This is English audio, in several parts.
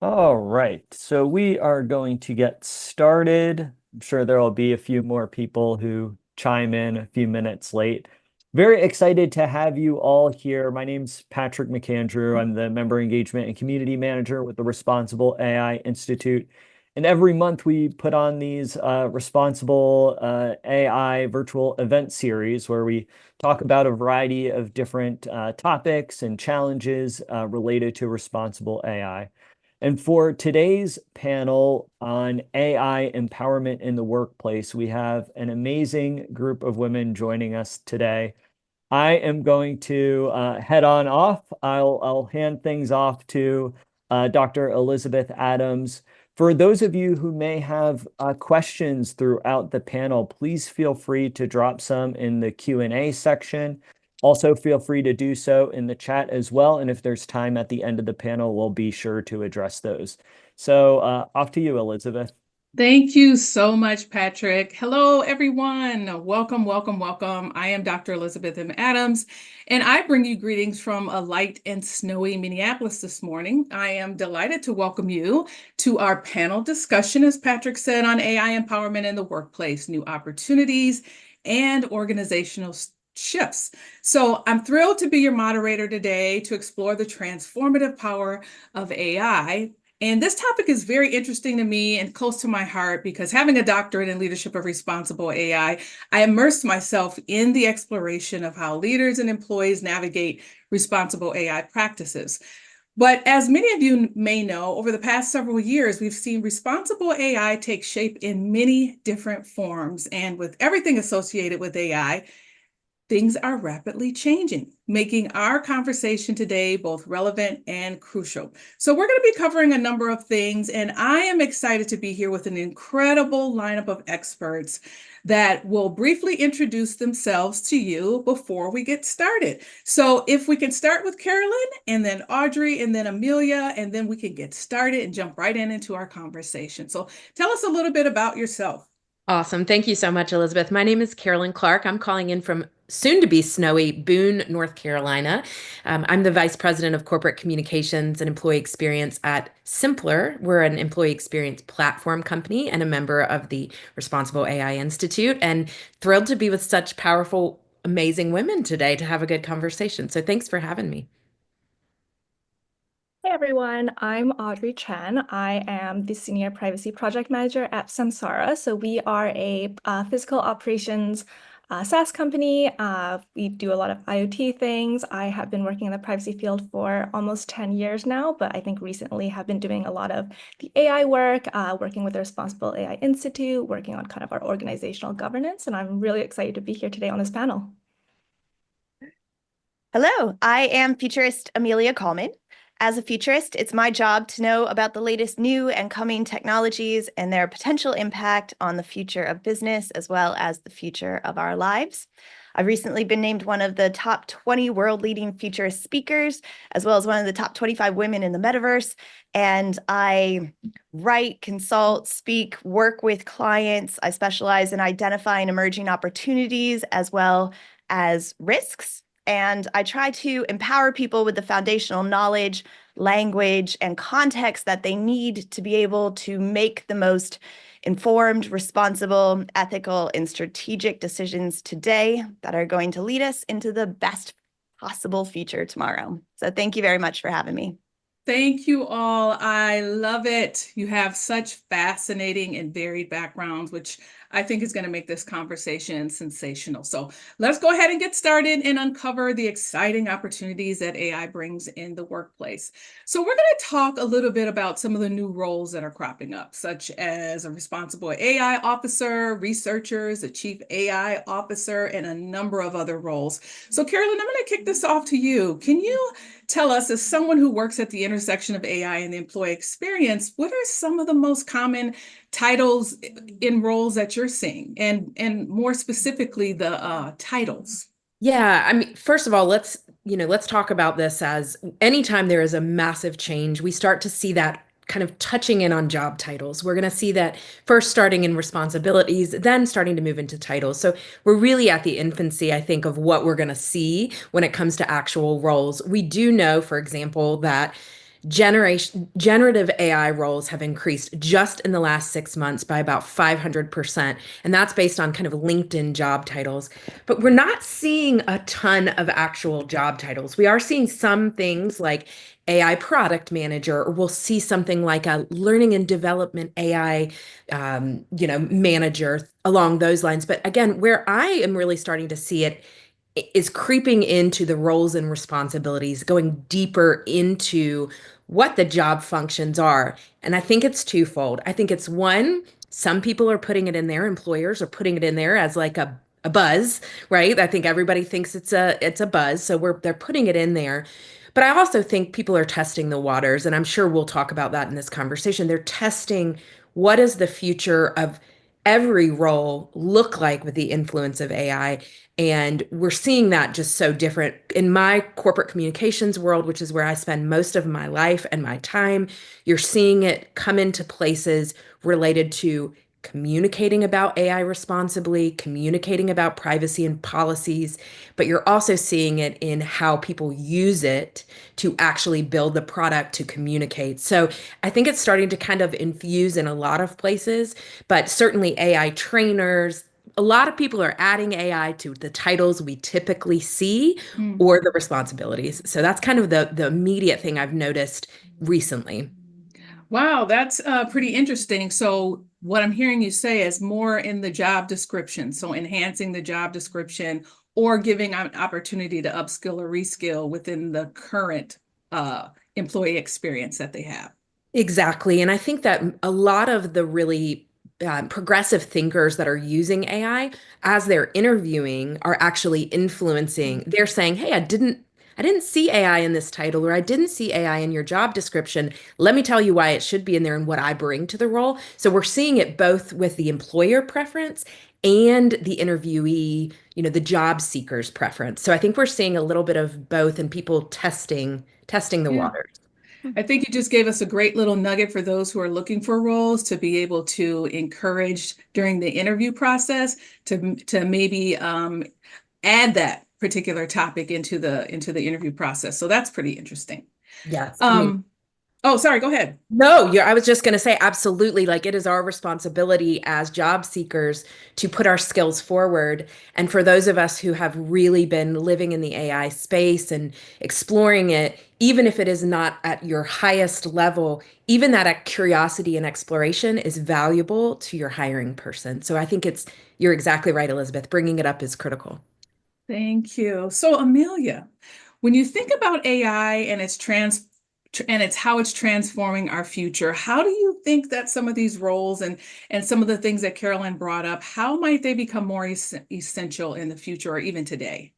All right, so we are going to get started. I'm sure there will be a few more people who chime in a few minutes late. Very excited to have you all here. My name's Patrick McAndrew. I'm the Member Engagement and Community Manager with the Responsible AI Institute. And every month we put on these Responsible AI virtual event series where we talk about a variety of different topics and challenges related to responsible AI. And for today's panel on AI empowerment in the workplace, we have an amazing group of women joining us today. I am going to head on off. I'll hand things off to Dr. Elizabeth Adams. For those of you who may have questions throughout the panel, please feel free to drop some in the Q&A section. Also, feel free to do so in the chat as well. And if there's time at the end of the panel, we'll be sure to address those. So off to you, Elizabeth. Thank you so much, Patrick. Hello, everyone. Welcome, welcome, welcome. I am Dr. Elizabeth M. Adams, and I bring you greetings from a light and snowy Minneapolis this morning. I am delighted to welcome you to our panel discussion, as Patrick said, on AI empowerment in the workplace, new opportunities, and organizational shifts. So I'm thrilled to be your moderator today to explore the transformative power of AI. And this topic is very interesting to me and close to my heart because having a doctorate in leadership of responsible AI, I immersed myself in the exploration of how leaders and employees navigate responsible AI practices. But as many of you may know, over the past several years, we've seen responsible AI take shape in many different forms. And with everything associated with AI, things are rapidly changing, making our conversation today both relevant and crucial. So we're going to be covering a number of things, and I am excited to be here with an incredible lineup of experts that will briefly introduce themselves to you before we get started. So if we can start with Carolyn, and then Audrey, and then Amelia, and then we can get started and jump right into our conversation. So tell us a little bit about yourself. Awesome. Thank you so much, Elizabeth. My name is Carolyn Clark. I'm calling in from soon to be snowy Boone, North Carolina. I'm the Vice President of Corporate Communications and Employee Experience at Simpplr. We're an employee experience platform company and a member of the Responsible AI Institute, and thrilled to be with such powerful, amazing women today to have a good conversation. So thanks for having me. Hey everyone, I'm Audrey Chen. I am the Senior Privacy Project Manager at Samsara. So we are a physical operations SaaS company. We do a lot of IoT things. I have been working in the privacy field for almost 10 years now, but I think recently have been doing a lot of the AI work, working with the Responsible AI Institute, working on kind of our organizational governance. And I'm really excited to be here today on this panel. Hello, I am futurist Amelia Coleman. As a futurist, it's my job to know about the latest new and coming technologies and their potential impact on the future of business as well as the future of our lives. I've recently been named one of the top 20 world-leading futurist speakers, as well as one of the top 25 women in the metaverse. And I write, consult, speak, work with clients. I specialize in identifying emerging opportunities as well as risks. And I try to empower people with the foundational knowledge, language, and context that they need to be able to make the most informed, responsible, ethical, and strategic decisions today that are going to lead us into the best possible future tomorrow. So thank you very much for having me. Thank you all. I love it. You have such fascinating and varied backgrounds, which I think is going to make this conversation sensational. So let's go ahead and get started and uncover the exciting opportunities that AI brings in the workplace. So we're going to talk a little bit about some of the new roles that are cropping up, such as a responsible AI officer, researchers, a chief AI officer, and a number of other roles. So Carolyn, I'm going to kick this off to you. Can you tell us, as someone who works at the intersection of AI and the employee experience, what are some of the most common titles in roles that you're seeing, and more specifically, the titles? Yeah, I mean, first of all, let's talk about this as anytime there is a massive change, we start to see that kind of touching in on job titles. We're going to see that first starting in responsibilities, then starting to move into titles. So we're really at the infancy, I think, of what we're going to see when it comes to actual roles. We do know, for example, that generative AI roles have increased just in the last 6 months by about 500%. And that's based on kind of LinkedIn job titles. But we're not seeing a ton of actual job titles. We are seeing some things like AI product manager, or we'll see something like a learning and development AI, manager along those lines. But again, where I am really starting to see it is creeping into the roles and responsibilities, going deeper into what the job functions are. And I think it's twofold. I think it's one, some people are putting it in there, employers are putting it in there as like a buzz, right? I think everybody thinks it's a buzz, so they're putting it in there. But I also think people are testing the waters, and I'm sure we'll talk about that in this conversation. They're testing what does the future of every role look like with the influence of AI. And we're seeing that just so different in my corporate communications world, which is where I spend most of my life and my time. You're seeing it come into places related to communicating about AI responsibly, communicating about privacy and policies, but you're also seeing it in how people use it to actually build the product to communicate. So I think it's starting to kind of infuse in a lot of places, but certainly AI trainers, a lot of people are adding AI to the titles we typically see or the responsibilities. So that's kind of the immediate thing I've noticed recently. Wow, that's pretty interesting. So what I'm hearing you say is more in the job description. So enhancing the job description or giving an opportunity to upskill or reskill within the current employee experience that they have. Exactly. And I think that a lot of the really progressive thinkers that are using AI as they're interviewing are actually influencing. They're saying, "Hey, I didn't see AI in this title, or I didn't see AI in your job description. Let me tell you why it should be in there and what I bring to the role." So we're seeing it both with the employer preference and the interviewee, the job seeker's preference. So I think we're seeing a little bit of both and people testing the Yeah. waters. I think you just gave us a great little nugget for those who are looking for roles to be able to encourage during the interview process to maybe add that particular topic into the interview process. So that's pretty interesting. Yes. I mean, Oh, sorry, go ahead. no, I was just going to say absolutely. Like it is our responsibility as job seekers to put our skills forward. And for those of us who have really been living in the AI space and exploring it, even if it is not at your highest level, even that curiosity and exploration is valuable to your hiring person. So I think you're exactly right, Elizabeth. Bringing it up is critical. Thank you. So, Amelia, when you think about AI and it's how it's transforming our future, how do you think that some of these roles and some of the things that Carolyn brought up, how might they become more essential in the future or even today?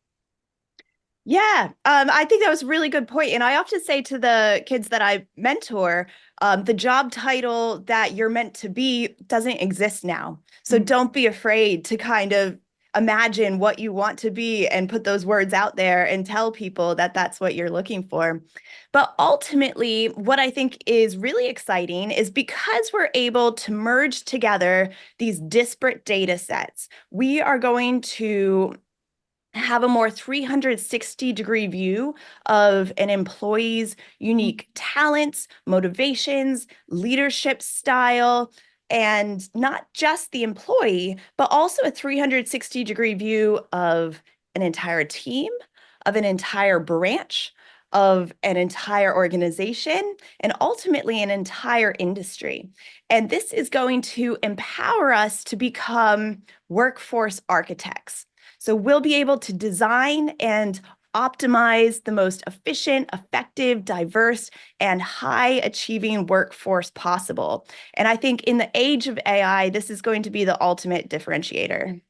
Yeah, I think that was a really good point. And I often say to the kids that I mentor, the job title that you're meant to be doesn't exist now. So don't be afraid to kind of imagine what you want to be and put those words out there and tell people that that's what you're looking for. But ultimately, what I think is really exciting is because we're able to merge together these disparate data sets, we are going to have a more 360-degree view of an employee's unique talents, motivations, leadership style, and not just the employee, but also a 360-degree view of an entire team, of an entire branch, of an entire organization, and ultimately an entire industry. And this is going to empower us to become workforce architects. So we'll be able to design and optimize the most efficient, effective, diverse, and high-achieving workforce possible. And I think in the age of AI, this is going to be the ultimate differentiator.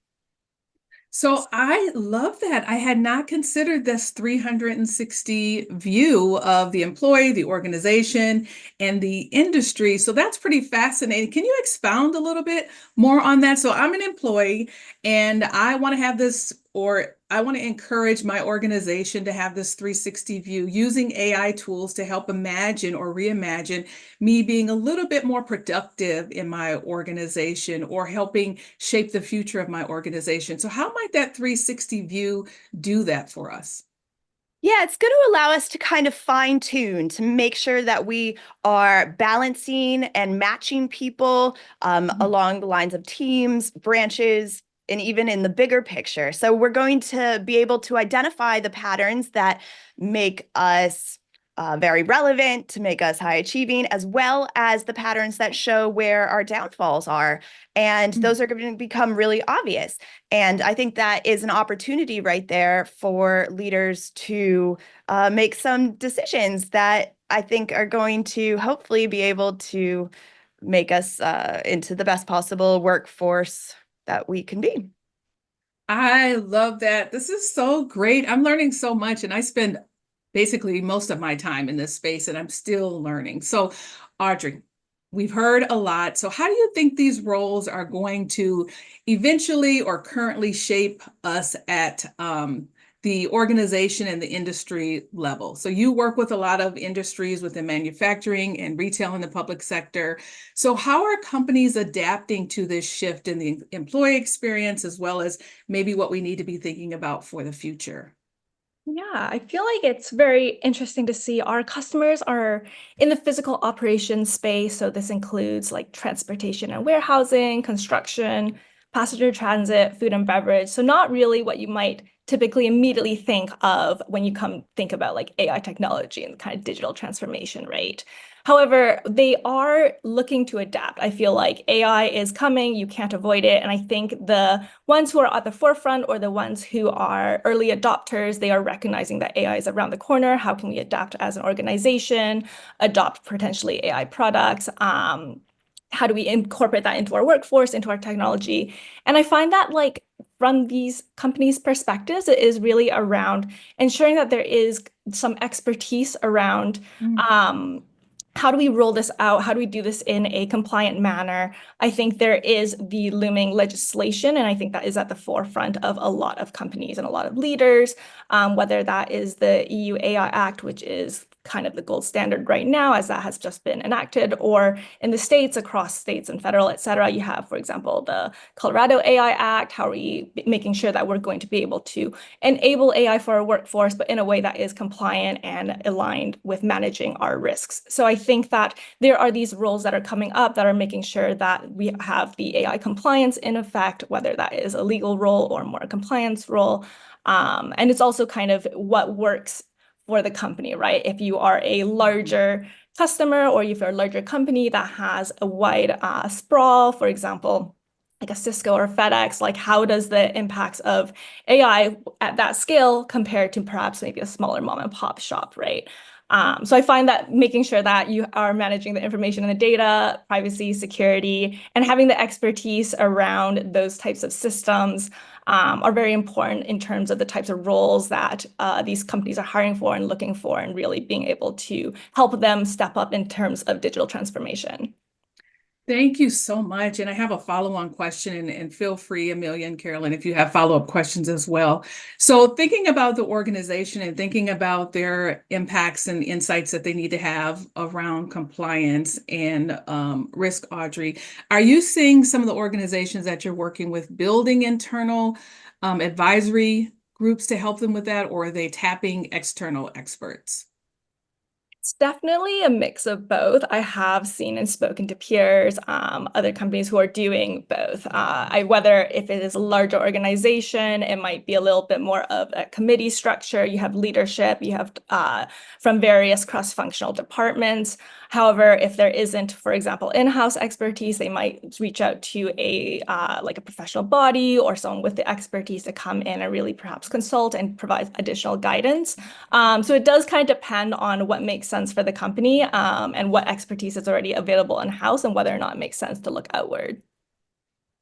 So I love that. I had not considered this 360 view of the employee, the organization, and the industry. So that's pretty fascinating. Can you expound a little bit more on that? So I'm an employee and I want to have this, or I want to encourage my organization to have this 360 view using AI tools to help imagine or reimagine me being a little bit more productive in my organization or helping shape the future of my organization. So how might that 360 view do that for us? Yeah, it's going to allow us to kind of fine tune to make sure that we are balancing and matching people along the lines of teams, branches, and even in the bigger picture. So we're going to be able to identify the patterns that make us very relevant, to make us high achieving, as well as the patterns that show where our downfalls are. And those are going to become really obvious. And I think that is an opportunity right there for leaders to make some decisions that I think are going to hopefully be able to make us into the best possible workforce that we can be. I love that. This is so great. I'm learning so much, and I spend basically most of my time in this space, and I'm still learning. So, Audrey, we've heard a lot. So, how do you think these roles are going to eventually or currently shape us at the organization and the industry level? So, you work with a lot of industries within manufacturing and retail in the public sector. So, how are companies adapting to this shift in the employee experience, as well as maybe what we need to be thinking about for the future? Yeah, I feel like it's very interesting to see our customers are in the physical operations space. So this includes like transportation and warehousing, construction, passenger transit, food and beverage. So not really what you might typically immediately think of when you think about like AI technology and kind of digital transformation, right? However, they are looking to adapt. I feel like AI is coming, you can't avoid it. And I think the ones who are at the forefront or the ones who are early adopters, they are recognizing that AI is around the corner. How can we adapt as an organization, adopt potentially AI products? How do we incorporate that into our workforce, into our technology? And I find that like from these companies' perspectives, it is really around ensuring that there is some expertise around how do we roll this out? How do we do this in a compliant manner? I think there is the looming legislation, and I think that is at the forefront of a lot of companies and a lot of leaders, whether that is the EU AI Act, which is kind of the gold standard right now, as that has just been enacted, or in the states, across states and federal, et cetera. You have, for example, the Colorado AI Act. How are we making sure that we're going to be able to enable AI for our workforce, but in a way that is compliant and aligned with managing our risks? So I think that there are these roles that are coming up that are making sure that we have the AI compliance in effect, whether that is a legal role or more a compliance role. And it's also kind of what works for the company, right? If you are a larger customer or if you're a larger company that has a wide sprawl, for example, like a Cisco or FedEx, like how does the impacts of AI at that scale compare to perhaps maybe a smaller mom and pop shop, right? So I find that making sure that you are managing the information and the data, privacy, security, and having the expertise around those types of systems are very important in terms of the types of roles that these companies are hiring for and looking for, and really being able to help them step up in terms of digital transformation. Thank you so much. And I have a follow-on question, and feel free, Amelia and Carolyn, if you have follow-up questions as well. So thinking about the organization and thinking about their impacts and insights that they need to have around compliance and risk, Audrey, are you seeing some of the organizations that you're working with building internal advisory groups to help them with that, or are they tapping external experts? It's definitely a mix of both. I have seen and spoken to peers, other companies who are doing both. Whether if it is a larger organization, it might be a little bit more of a committee structure. You have leadership, you have from various cross-functional departments. However, if there isn't, for example, in-house expertise, they might reach out to like a professional body or someone with the expertise to come in and really perhaps consult and provide additional guidance. So it does kind of depend on what makes sense for the company and what expertise is already available in-house and whether or not it makes sense to look outward.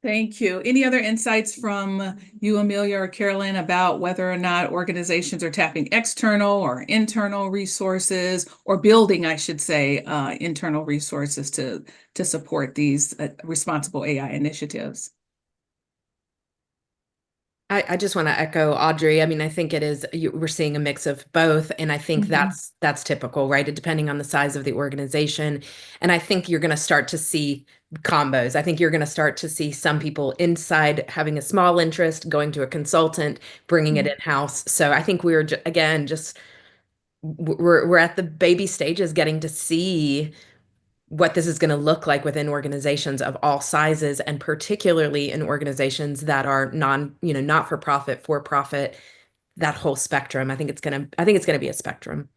Thank you. Any other insights from you, Amelia or Carolyn, about whether or not organizations are tapping external or internal resources, or building, I should say, internal resources to support these responsible AI initiatives? I just want to echo Audrey. I mean, I think we're seeing a mix of both. And I think that's typical, right? Depending on the size of the organization. And I think you're going to start to see combos. I think you're going to start to see some people inside having a small interest, going to a consultant, bringing it in-house. So I think we're, again, just we're at the baby stages getting to see what this is going to look like within organizations of all sizes, and particularly in organizations that are not for profit, for profit, that whole spectrum. I think it's going to be a spectrum.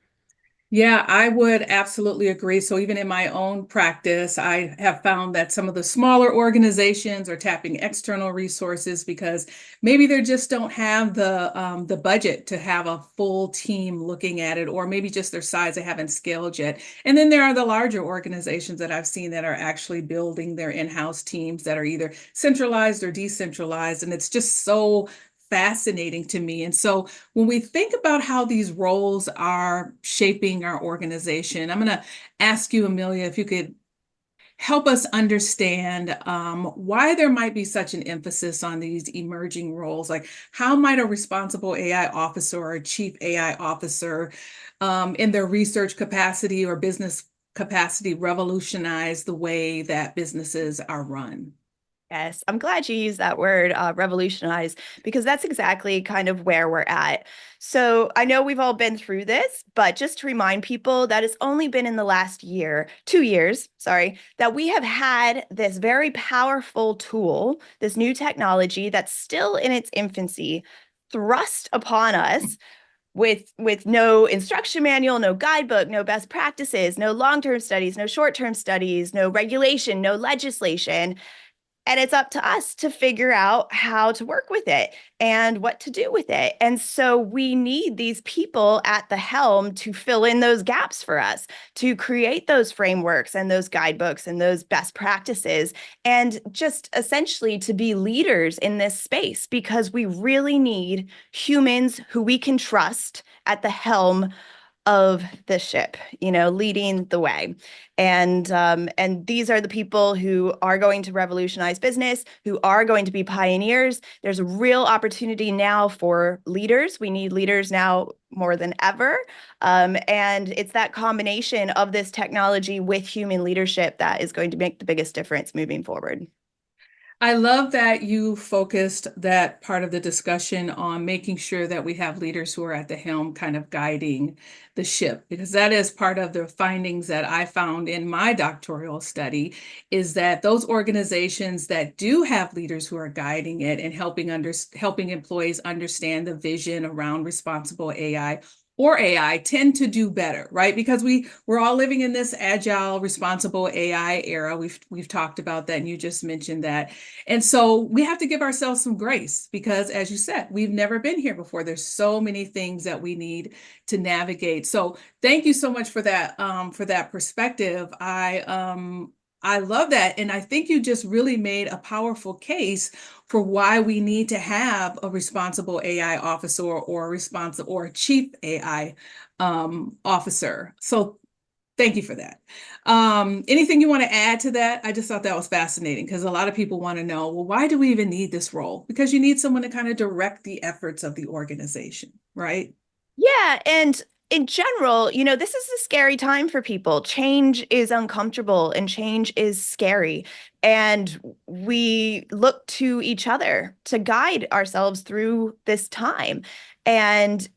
Yeah, I would absolutely agree. So even in my own practice, I have found that some of the smaller organizations are tapping external resources because maybe they just don't have the budget to have a full team looking at it, or maybe just their size, they haven't scaled yet. And then there are the larger organizations that I've seen that are actually building their in-house teams that are either centralized or decentralized. And it's just so fascinating to me. And so when we think about how these roles are shaping our organization, I'm going to ask you, Amelia, if you could help us understand why there might be such an emphasis on these emerging roles. Like, how might a responsible AI officer or a chief AI officer in their research capacity or business capacity revolutionize the way that businesses are run? Yes, I'm glad you used that word, revolutionize, because that's exactly kind of where we're at. So I know we've all been through this, but just to remind people that it's only been in the last 2 years, sorry, that we have had this very powerful tool, this new technology that's still in its infancy, thrust upon us with no instruction manual, no guidebook, no best practices, no long-term studies, no short-term studies, no regulation, no legislation. And it's up to us to figure out how to work with it and what to do with it. And so we need these people at the helm to fill in those gaps for us, to create those frameworks and those guidebooks and those best practices, and just essentially to be leaders in this space, because we really need humans who we can trust at the helm of the ship, leading the way. And these are the people who are going to revolutionize business, who are going to be pioneers. There's a real opportunity now for leaders. We need leaders now more than ever. And it's that combination of this technology with human leadership that is going to make the biggest difference moving forward. I love that you focused that part of the discussion on making sure that we have leaders who are at the helm kind of guiding the ship, because that is part of the findings that I found in my doctoral study, is that those organizations that do have leaders who are guiding it and helping employees understand the vision around responsible AI or AI tend to do better, right? Because we're all living in this agile, responsible AI era. We've talked about that, and you just mentioned that. And so we have to give ourselves some grace because, as you said, we've never been here before. There's so many things that we need to navigate. So thank you so much for that perspective. I love that. And I think you just really made a powerful case for why we need to have a responsible AI officer or a chief AI officer. So thank you for that. Anything you want to add to that? I just thought that was fascinating because a lot of people want to know, well, why do we even need this role? Because you need someone to kind of direct the efforts of the organization, right? Yeah, and in general, this is a scary time for people. Change is uncomfortable and change is scary. And we look to each other to guide ourselves through this time. And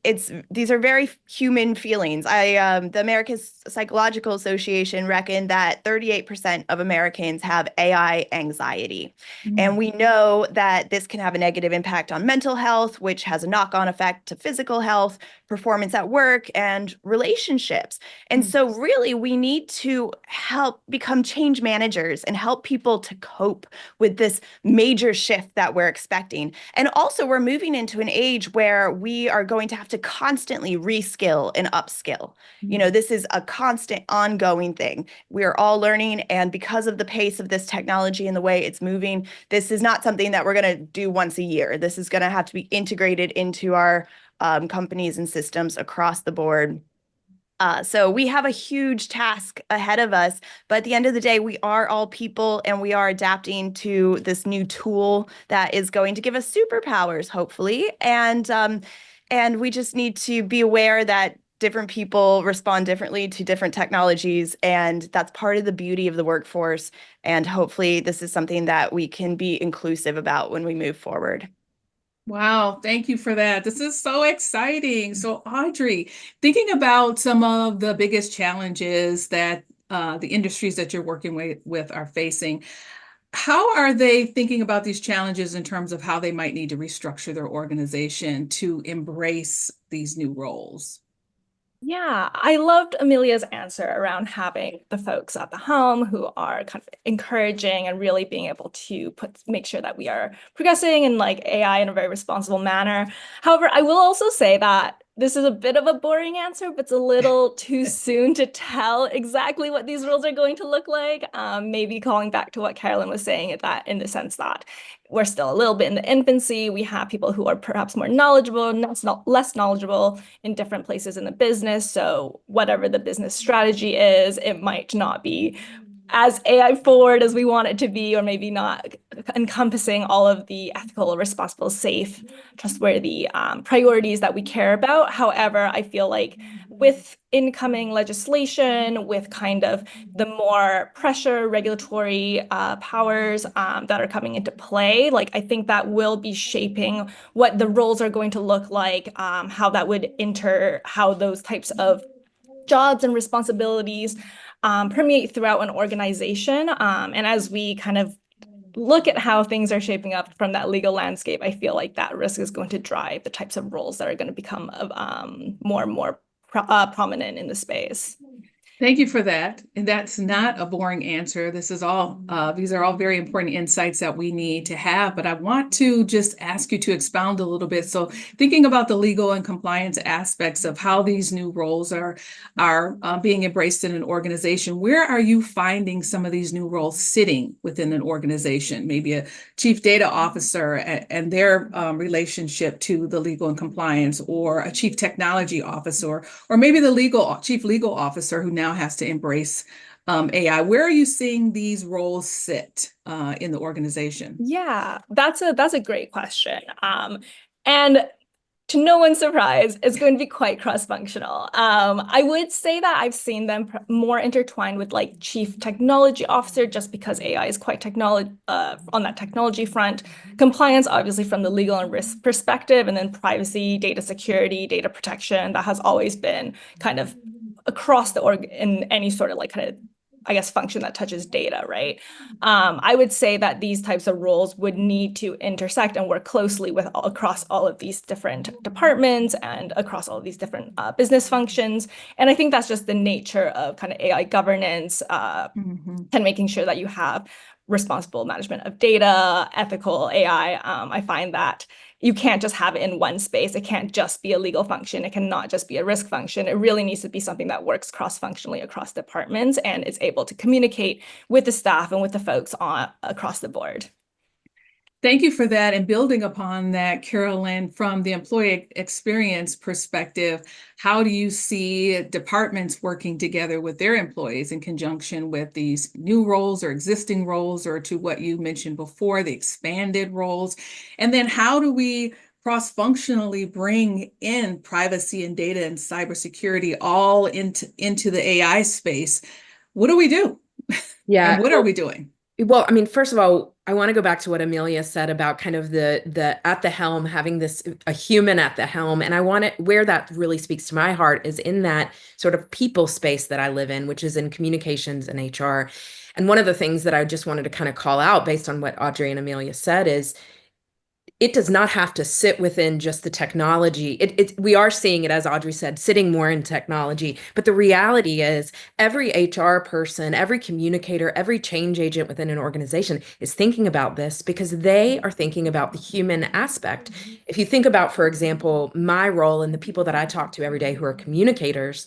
these are very human feelings. The American Psychological Association reckoned that 38% of Americans have AI anxiety. And we know that this can have a negative impact on mental health, which has a knock-on effect to physical health, performance at work, and relationships. And so really we need to help become change managers and help people to cope with this major shift that we're expecting. And also we're moving into an age where we are going to have to constantly reskill and upskill. This is a constant ongoing thing. We are all learning, and because of the pace of this technology and the way it's moving, this is not something that we're going to do once a year. This is going to have to be integrated into our companies and systems across the board. So we have a huge task ahead of us, but at the end of the day, we are all people and we are adapting to this new tool that is going to give us superpowers, hopefully. And we just need to be aware that different people respond differently to different technologies, and that's part of the beauty of the workforce. And hopefully this is something that we can be inclusive about when we move forward. Wow, thank you for that. This is so exciting. So, Audrey, thinking about some of the biggest challenges that the industries that you're working with are facing, how are they thinking about these challenges in terms of how they might need to restructure their organization to embrace these new roles? Yeah, I loved Amelia's answer around having the folks at the helm who are kind of encouraging and really being able to make sure that we are progressing in like AI in a very responsible manner. However, I will also say that this is a bit of a boring answer, but it's a little too soon to tell exactly what these rules are going to look like. Maybe calling back to what Carolyn was saying at that in the sense that we're still a little bit in the infancy. We have people who are perhaps more knowledgeable, not less knowledgeable in different places in the business. So whatever the business strategy is, it might not be as AI forward as we want it to be, or maybe not encompassing all of the ethical, responsible, safe, trustworthy priorities that we care about. However, I feel like with incoming legislation, with kind of the more pressure, regulatory powers that are coming into play, like I think that will be shaping what the roles are going to look like, how that would how those types of jobs and responsibilities permeate throughout an organization. And as we kind of look at how things are shaping up from that legal landscape, I feel like that risk is going to drive the types of roles that are going to become more and more prominent in the space. Thank you for that. And that's not a boring answer. These are all very important insights that we need to have. But I want to just ask you to expound a little bit. So, thinking about the legal and compliance aspects of how these new roles are being embraced in an organization, where are you finding some of these new roles sitting within an organization? Maybe a chief data officer and their relationship to the legal and compliance, or a chief technology officer, or maybe the chief legal officer who now has to embrace AI. Where are you seeing these roles sit in the organization? Yeah, that's a great question. And to no one's surprise, it's going to be quite cross-functional. I would say that I've seen them more intertwined with like chief technology officer, just because AI is quite technology on that technology front. Compliance, obviously, from the legal and risk perspective, and then privacy, data security, data protection. That has always been kind of across the org in any sort of like kind of, I guess, function that touches data, right? I would say that these types of roles would need to intersect and work closely with across all of these different departments and across all of these different business functions. And I think that's just the nature of kind of AI governance and making sure that you have responsible management of data, ethical AI. I find that you can't just have it in one space. It can't just be a legal function. It cannot just be a risk function. It really needs to be something that works cross-functionally across departments and is able to communicate with the staff and with the folks across the board. Thank you for that. And building upon that, Carolyn, from the employee experience perspective, how do you see departments working together with their employees in conjunction with these new roles or existing roles, or to what you mentioned before, the expanded roles? And then how do we cross-functionally bring in privacy and data and cybersecurity all into the AI space? What do we do? Yeah. And what are we doing? Well, I mean, first of all, I want to go back to what Amelia said about kind of the at the helm, having a human at the helm. And I want it where that really speaks to my heart is in that sort of people space that I live in, which is in communications and HR. And one of the things that I just wanted to kind of call out based on what Audrey and Amelia said is it does not have to sit within just the technology. We are seeing it, as Audrey said, sitting more in technology. But the reality is every HR person, every communicator, every change agent within an organization is thinking about this because they are thinking about the human aspect. If you think about, for example, my role and the people that I talk to every day who are communicators,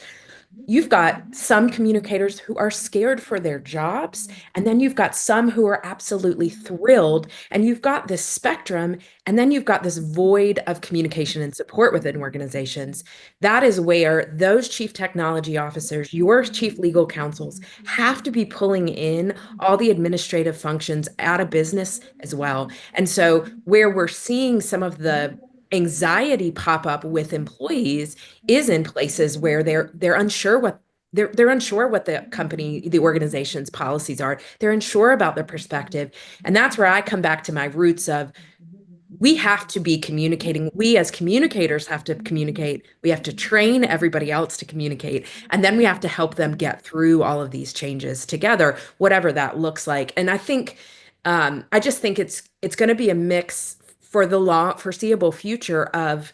you've got some communicators who are scared for their jobs, and then you've got some who are absolutely thrilled, and you've got this spectrum, and then you've got this void of communication and support within organizations. That is where those chief technology officers, your chief legal counsels, have to be pulling in all the administrative functions at a business as well. And so where we're seeing some of the anxiety pop up with employees is in places where they're unsure what they're unsure what the organization's policies are. They're unsure about their perspective. And that's where I come back to my roots of we have to be communicating. We as communicators have to communicate. We have to train everybody else to communicate. And then we have to help them get through all of these changes together, whatever that looks like. And I think, I just think it's going to be a mix for the foreseeable future of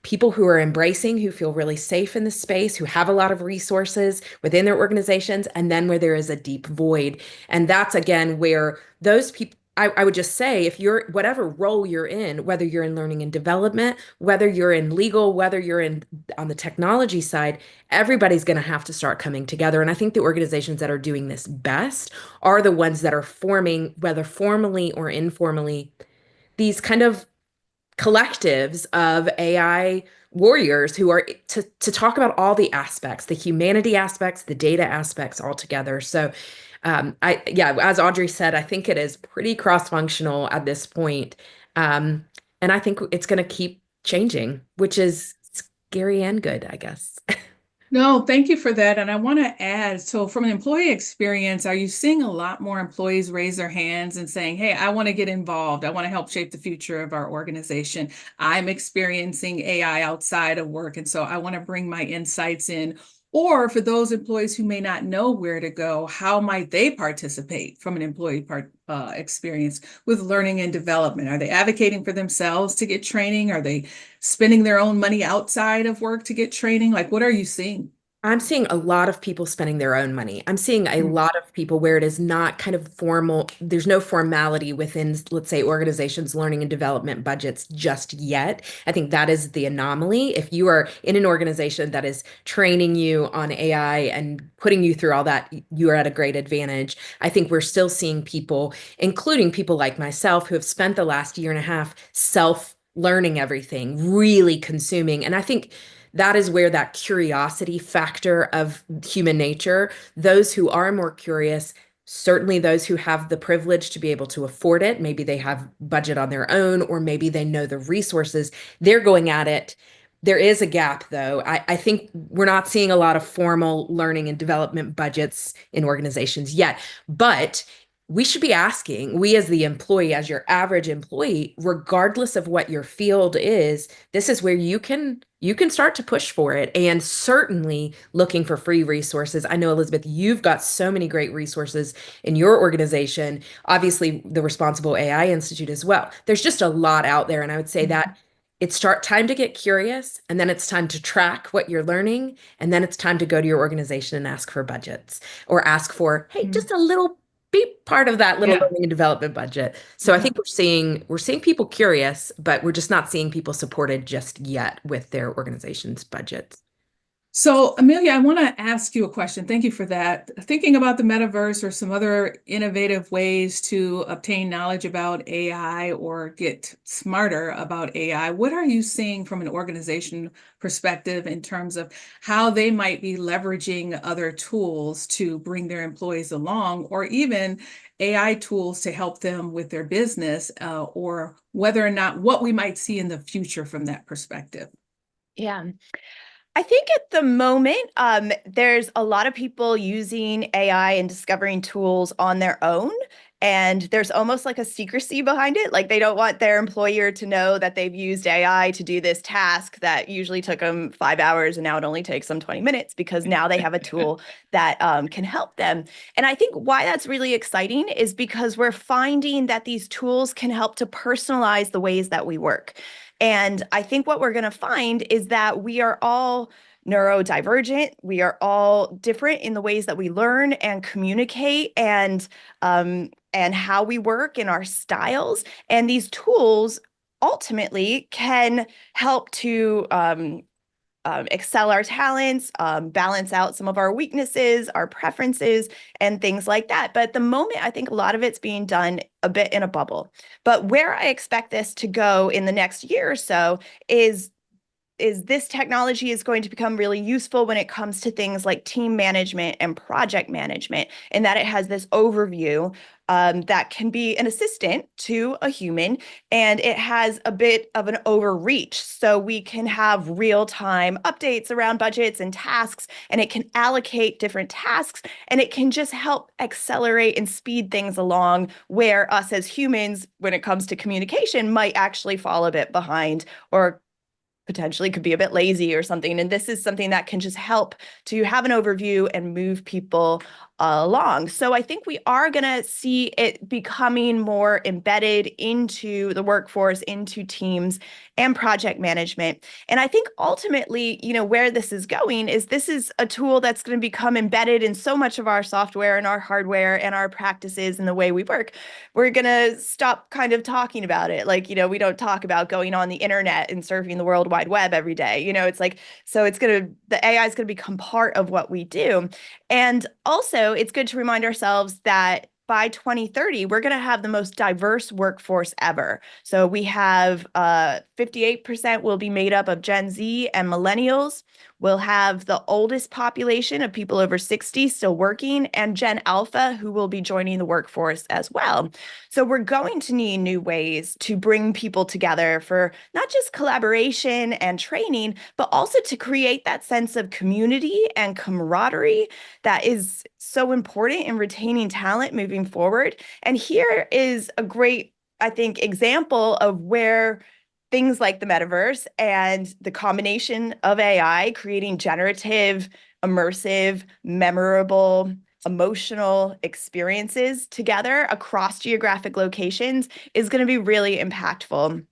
people who are embracing, who feel really safe in the space, who have a lot of resources within their organizations, and then where there is a deep void. And that's again where those people, I would just say, if you're whatever role you're in, whether you're in learning and development, whether you're in legal, whether you're in on the technology side, everybody's going to have to start coming together. And I think the organizations that are doing this best are the ones that are forming, whether formally or informally, these kind of collectives of AI warriors who are to talk about all the aspects, the humanity aspects, the data aspects all together. So yeah, as Audrey said, I think it is pretty cross-functional at this point. And I think it's going to keep changing, which is scary and good, I guess. No, thank you for that. And I want to add, so from an employee experience, are you seeing a lot more employees raise their hands and saying, hey, I want to get involved. I want to help shape the future of our organization. I'm experiencing AI outside of work, and so I want to bring my insights in. Or for those employees who may not know where to go, how might they participate from an employee experience with learning and development? Are they advocating for themselves to get training? Are they spending their own money outside of work to get training? Like, what are you seeing? I'm seeing a lot of people spending their own money. I'm seeing a Mm. lot of people where it is not kind of formal. There's no formality within, let's say, organizations' learning and development budgets just yet. I think that is the anomaly. If you are in an organization that is training you on AI and putting you through all that, you are at a great advantage. I think we're still seeing people, including people like myself, who have spent the last year and a half self-learning everything, really consuming. And I think that is where that curiosity factor of human nature, those who are more curious, certainly those who have the privilege to be able to afford it, maybe they have budget on their own, or maybe they know the resources, they're going at it. There is a gap, though. I think we're not seeing a lot of formal learning and development budgets in organizations yet, but we should be asking, we as the employee, as your average employee, regardless of what your field is, this is where you can start to push for it, and certainly looking for free resources. I know, Elizabeth, you've got so many great resources in your organization, obviously the Responsible AI Institute as well. There's just a lot out there, and I would say that it's time to get curious, and then it's time to track what you're learning, and then it's time to go to your organization and ask for budgets, or ask for, hey, just a little be part of that little Yeah. learning and development budget. So I Yeah. think we're seeing people curious, but we're just not seeing people supported just yet with their organization's budgets. So, Amelia, I want to ask you a question. Thank you for that. Thinking about the metaverse or some other innovative ways to obtain knowledge about AI or get smarter about AI, what are you seeing from an organization perspective in terms of how they might be leveraging other tools to bring their employees along, or even AI tools to help them with their business, or whether or not what we might see in the future from that perspective? Yeah. I think at the moment, there's a lot of people using AI and discovering tools on their own. And there's almost like a secrecy behind it. Like they don't want their employer to know that they've used AI to do this task that usually took them 5 hours and now it only takes them 20 minutes, because now they have a tool that can help them. And I think why that's really exciting is because we're finding that these tools can help to personalize the ways that we work. And I think what we're going to find is that we are all neurodivergent. We are all different in the ways that we learn and communicate, and how we work in our styles. And these tools ultimately can help to excel our talents, balance out some of our weaknesses, our preferences, and things like that. But at the moment, I think a lot of it's being done a bit in a bubble. But where I expect this to go in the next year or so is this technology is going to become really useful when it comes to things like team management and project management, and that it has this overview that can be an assistant to a human, and it has a bit of an overreach. So we can have real-time updates around budgets and tasks, and it can allocate different tasks, and it can just help accelerate and speed things along where us as humans, when it comes to communication, might actually fall a bit behind or potentially could be a bit lazy or something. And this is something that can just help to have an overview and move people along. So I think we are going to see it becoming more embedded into the workforce, into teams and project management. And I think ultimately, where this is going is this is a tool that's going to become embedded in so much of our software and our hardware and our practices and the way we work. We're going to stop kind of talking about it. Like, we don't talk about going on the internet and surfing the World Wide Web every day. It's like, so the AI is going to become part of what we do. And also, it's good to remind ourselves that by 2030, we're going to have the most diverse workforce ever. So we have 58% will be made up of Gen Z and millennials. We'll have the oldest population of people over 60 still working, and Gen Alpha, who will be joining the workforce as well. So we're going to need new ways to bring people together for not just collaboration and training, but also to create that sense of community and camaraderie that is so important in retaining talent moving forward. And here is a great, I think, example of where things like the metaverse and the combination of AI creating generative, immersive, memorable, emotional experiences together across geographic locations is going to be really impactful.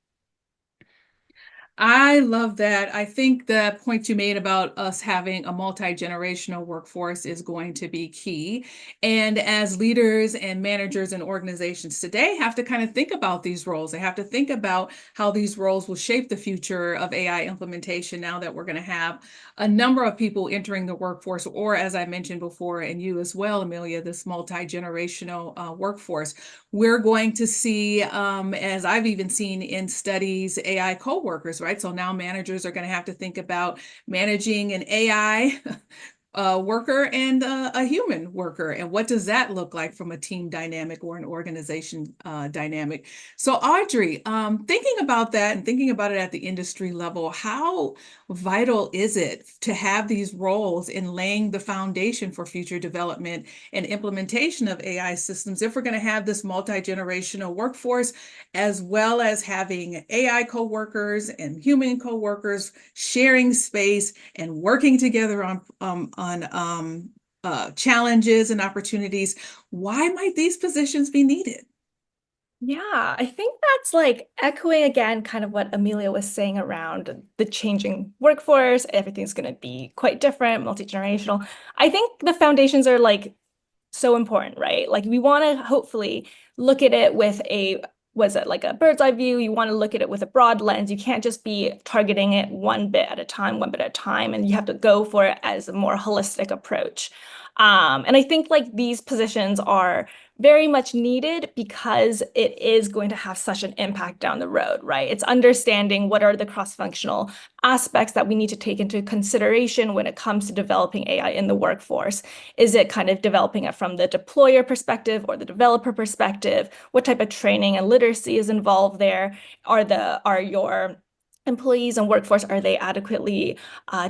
I love that. I think the point you made about us having a multi-generational workforce is going to be key. And as leaders and managers and organizations today have to kind of think about these roles. They have to think about how these roles will shape the future of AI implementation now that we're going to have a number of people entering the workforce, or as I mentioned before, and you as well, Amelia, this multi-generational workforce. We're going to see, as I've even seen in studies, AI co-workers, right? So now managers are going to have to think about managing an AI worker and a human worker. And what does that look like from a team dynamic or an organization dynamic? So Audrey, thinking about that and thinking about it at the industry level, how vital is it to have these roles in laying the foundation for future development and implementation of AI systems if we're going to have this multi-generational workforce, as well as having AI co-workers and human co-workers sharing space and working together on challenges and opportunities? Why might these positions be needed? Yeah, I think that's like echoing again kind of what Amelia was saying around the changing workforce. Everything's going to be quite different, multi-generational. I think the foundations are like so important, right? Like we want to hopefully look at it with was it like a bird's eye view? You want to look at it with a broad lens. You can't just be targeting it one bit at a time, and you have to go for it as a more holistic approach. And I think like these positions are very much needed because it is going to have such an impact down the road, right? It's understanding what are the cross-functional aspects that we need to take into consideration when it comes to developing AI in the workforce. Is it kind of developing it from the deployer perspective or the developer perspective? What type of training and literacy is involved there? Are your employees and workforce, are they adequately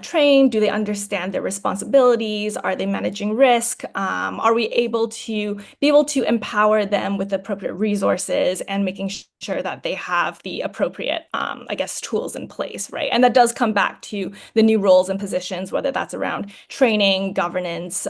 trained? Do they understand their responsibilities? Are they managing risk? Are we able to empower them with appropriate resources and making sure that they have the appropriate, I guess, tools in place, right? And that does come back to the new roles and positions, whether that's around training, governance,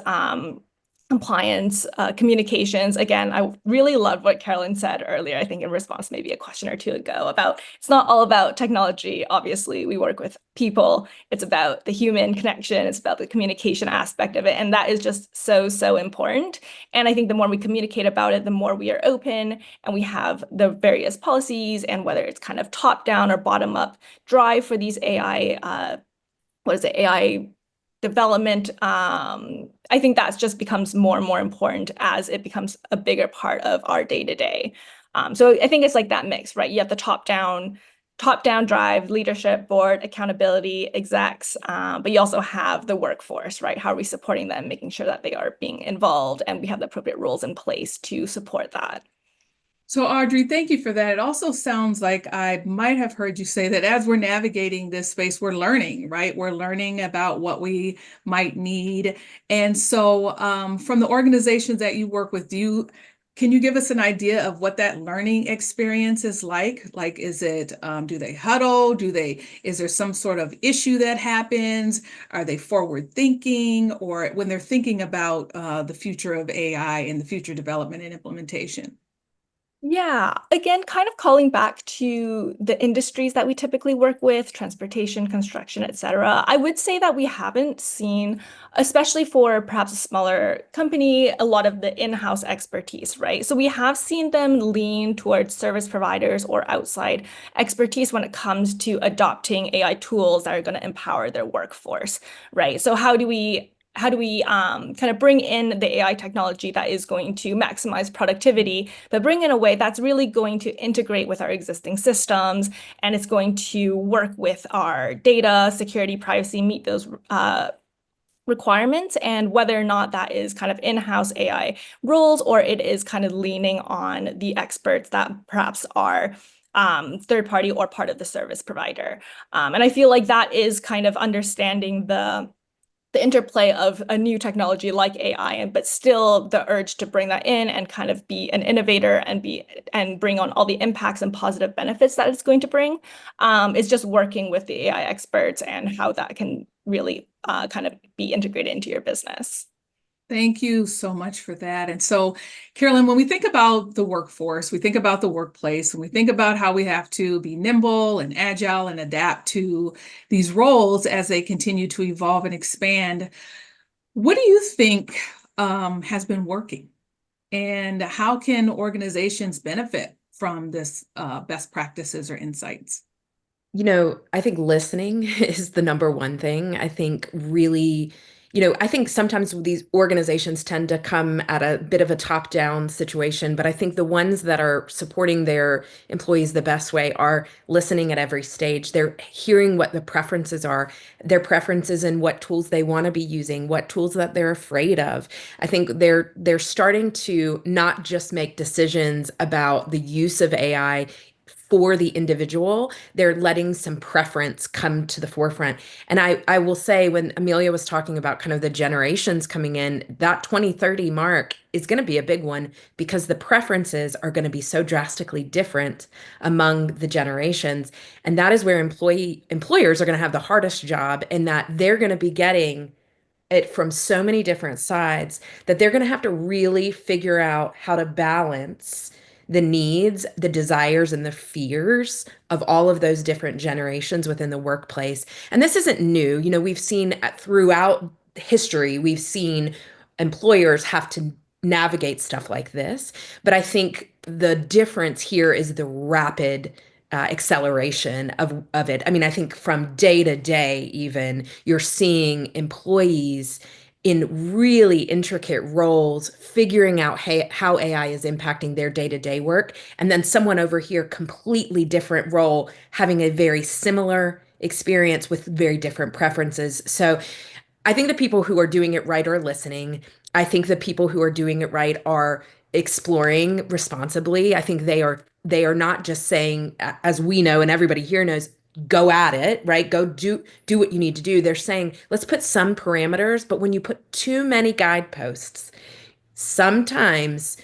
compliance, communications. Again, I really love what Carolyn said earlier, I think in response maybe a question or two ago about it's not all about technology. Obviously, we work with people. It's about the human connection. It's about the communication aspect of it. And that is just so, so important. And I think the more we communicate about it, the more we are open and we have the various policies, and whether it's kind of top down or bottom up drive for these AI, AI development. I think that just becomes more and more important as it becomes a bigger part of our day to day. So I think it's like that mix, right? You have the top down top-down drive, leadership, board, accountability, execs, but you also have the workforce, right? How are we supporting them, making sure that they are being involved and we have the appropriate rules in place to support that. So Audrey, thank you for that. It also sounds like I might have heard you say that as we're navigating this space, we're learning, right? We're learning about what we might need. And so from the organizations that you work with, can you give us an idea of what that learning experience is like? Like, is it, do they huddle? Is there some sort of issue that happens? Are they forward thinking? Or when they're thinking about the future of AI and the future development and implementation? Yeah, again, kind of calling back to the industries that we typically work with, transportation, construction, etc. I would say that we haven't seen, especially for perhaps a smaller company, a lot of the in-house expertise, right? So we have seen them lean towards service providers or outside expertise when it comes to adopting AI tools that are going to empower their workforce, right? So how do we kind of bring in the AI technology that is going to maximize productivity, but bring in a way that's really going to integrate with our existing systems, and it's going to work with our data, security, privacy, meet those requirements, and whether or not that is kind of in-house AI roles or it is kind of leaning on the experts that perhaps are third party or part of the service provider. And I feel like that is kind of understanding the interplay of a new technology like AI, but still the urge to bring that in and kind of be an innovator and bring on all the impacts and positive benefits that it's going to bring. Is just working with the AI experts and how that can really kind of be integrated into your business. Thank you so much for that. And so, Carolyn, when we think about the workforce, we think about the workplace, and we think about how we have to be nimble and agile and adapt to these roles as they continue to evolve and expand. What do you think has been working? And how can organizations benefit from this best practices or insights? I think listening is the number one thing. I think really, I think sometimes these organizations tend to come at a bit of a top-down situation, but I think the ones that are supporting their employees the best way are listening at every stage. They're hearing what the preferences are, their preferences and what tools they want to be using, what tools that they're afraid of. I think they're starting to not just make decisions about the use of AI for the individual, they're letting some preference come to the forefront. And I will say, when Amelia was talking about kind of the generations coming in, that 2030 mark is going to be a big one because the preferences are going to be so drastically different among the generations. And that is where employers are going to have the hardest job, in that they're going to be getting it from so many different sides that they're going to have to really figure out how to balance the needs, the desires, and the fears of all of those different generations within the workplace. And this isn't new. We've seen throughout history, we've seen employers have to navigate stuff like this. But I think the difference here is the rapid acceleration of it. I mean, I think from day to day, even, you're seeing employees in really intricate roles, figuring out how AI is impacting their day-to-day work. And then someone over here, completely different role, having a very similar experience with very different preferences. So I think the people who are doing it right are listening. I think the people who are doing it right are exploring responsibly. I think they are not just saying, as we know and everybody here knows, go at it, right? Go do what you need to do. They're saying, let's put some parameters, but when you put too many guideposts, sometimes